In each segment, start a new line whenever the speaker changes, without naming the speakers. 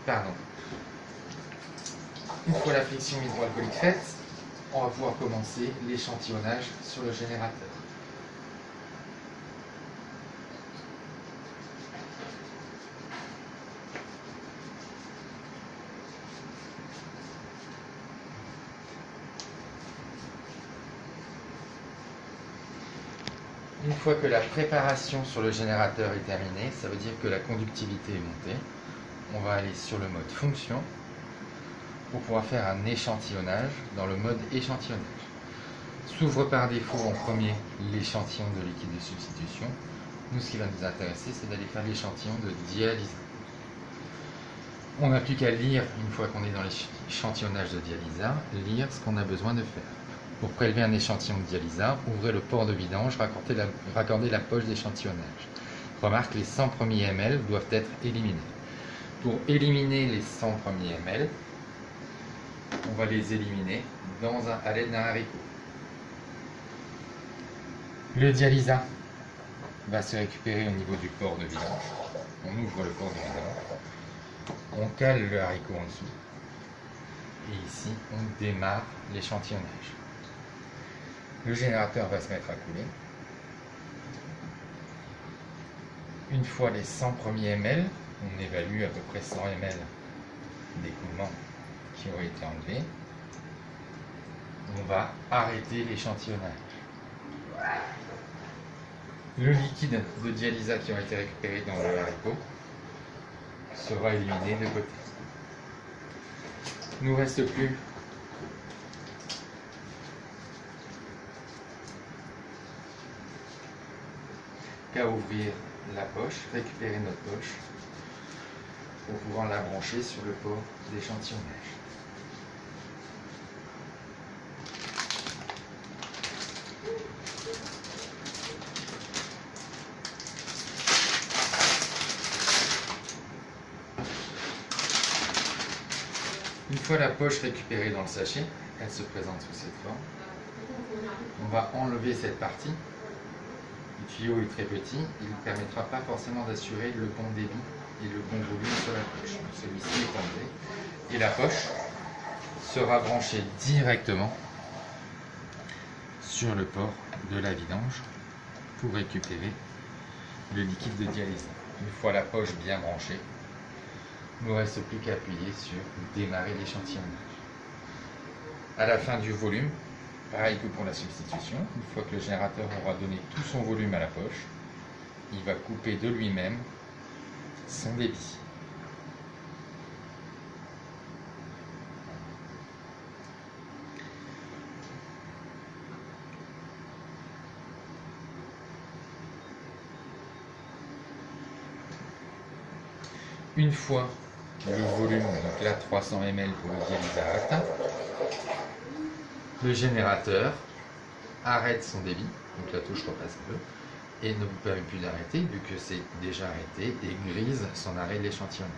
Pardon. Une fois la friction hydroalcoolique faite, on va pouvoir commencer l'échantillonnage sur le générateur. Une fois que la préparation sur le générateur est terminée, ça veut dire que la conductivité est montée. On va aller sur le mode fonction pour pouvoir faire un échantillonnage dans le mode échantillonnage. S'ouvre par défaut en premier l'échantillon de liquide de substitution. Nous, ce qui va nous intéresser, c'est d'aller faire l'échantillon de dialyse. On n'a plus qu'à lire, une fois qu'on est dans l'échantillonnage de dialyse, lire ce qu'on a besoin de faire. Pour prélever un échantillon de dialyse, ouvrez le port de vidange, raccordez la poche d'échantillonnage. Remarque, les 100 premiers ml doivent être éliminés. Pour éliminer les 100 premiers ml, on va les éliminer à l'aide d'un haricot. Le dialysat va se récupérer au niveau du port de vidange. On ouvre le port de vidange, on cale le haricot en dessous, et ici on démarre l'échantillonnage. Le générateur va se mettre à couler. Une fois les 100 premiers ml, on évalue à peu près 100 ml d'écoulement qui ont été enlevés. On va arrêter l'échantillonnage. Le liquide de dialyse qui a été récupéré dans le haricot sera éliminé de côté. Il ne nous reste plus qu'à ouvrir la poche, récupérer notre poche pour pouvoir la brancher sur le port d'échantillonnage. Une fois la poche récupérée dans le sachet, elle se présente sous cette forme. On va enlever cette partie. Le tuyau est très petit, il ne permettra pas forcément d'assurer le bon débit et le bon volume sur la poche. Celui-ci est enlevé et la poche sera branchée directement sur le port de la vidange pour récupérer le liquide de dialyse. Une fois la poche bien branchée, il ne nous reste plus qu'à appuyer sur démarrer l'échantillonnage. À la fin du volume, pareil que pour la substitution, une fois que le générateur aura donné tout son volume à la poche, il va couper de lui-même son débit. Une fois le volume, donc là 300 ml pour le dialyse atteint, le générateur arrête son débit, donc la touche repasse bleu, et ne vous permet plus d'arrêter vu que c'est déjà arrêté et grise son arrêt de l'échantillonnage.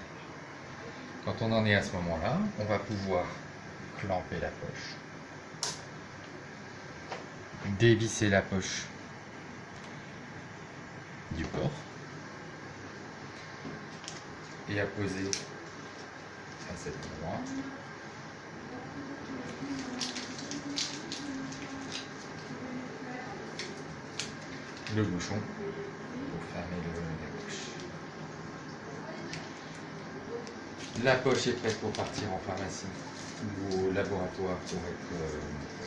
Quand on en est à ce moment-là, on va pouvoir clamper la poche, dévisser la poche du port et apposer à cet endroit le bouchon pour fermer la poche. La poche est prête pour partir en pharmacie ou au laboratoire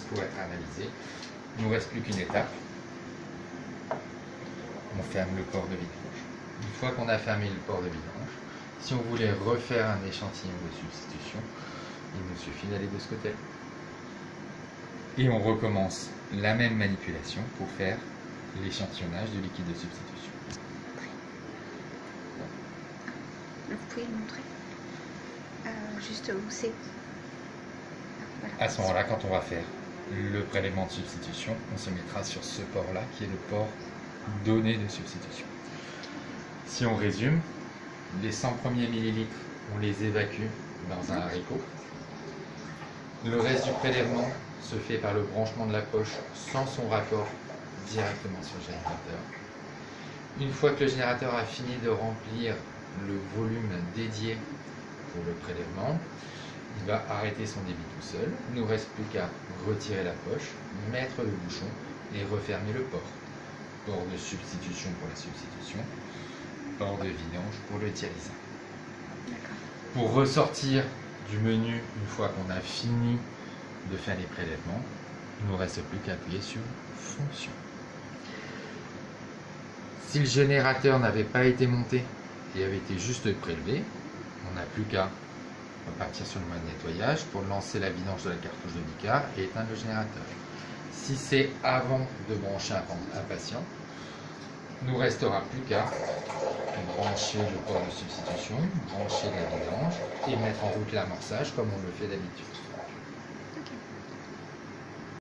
pour être analysée. Il ne nous reste plus qu'une étape. On ferme le port de vidange. Une fois qu'on a fermé le port de vidange, si on voulait refaire un échantillon de substitution, il nous suffit d'aller de ce côté-là. Et on recommence la même manipulation pour faire l'échantillonnage du liquide de substitution.
Vous pouvez le montrer juste où c'est. Voilà.
À ce moment-là, quand on va faire le prélèvement de substitution, on se mettra sur ce port-là qui est le port donné de substitution. Si on résume, les 100 premiers millilitres, on les évacue dans un haricot. Le reste du prélèvement se fait par le branchement de la poche sans son raccord directement sur le générateur. Une fois que le générateur a fini de remplir le volume dédié pour le prélèvement. Il va arrêter son débit tout seul. Il ne nous reste plus qu'à retirer la poche, mettre le bouchon et refermer le port. Port de substitution pour la substitution, port de vidange pour le dialysat. Pour ressortir du menu, une fois qu'on a fini de faire les prélèvements, il ne nous reste plus qu'à appuyer sur fonction. Si le générateur n'avait pas été monté et avait été juste prélevé, on n'a plus qu'à repartir sur le mode nettoyage pour lancer la vidange de la cartouche de bicard et éteindre le générateur. Si c'est avant de brancher un patient, il ne nous restera plus qu'à brancher le port de substitution, brancher la vidange et mettre en route l'amorçage comme on le fait d'habitude.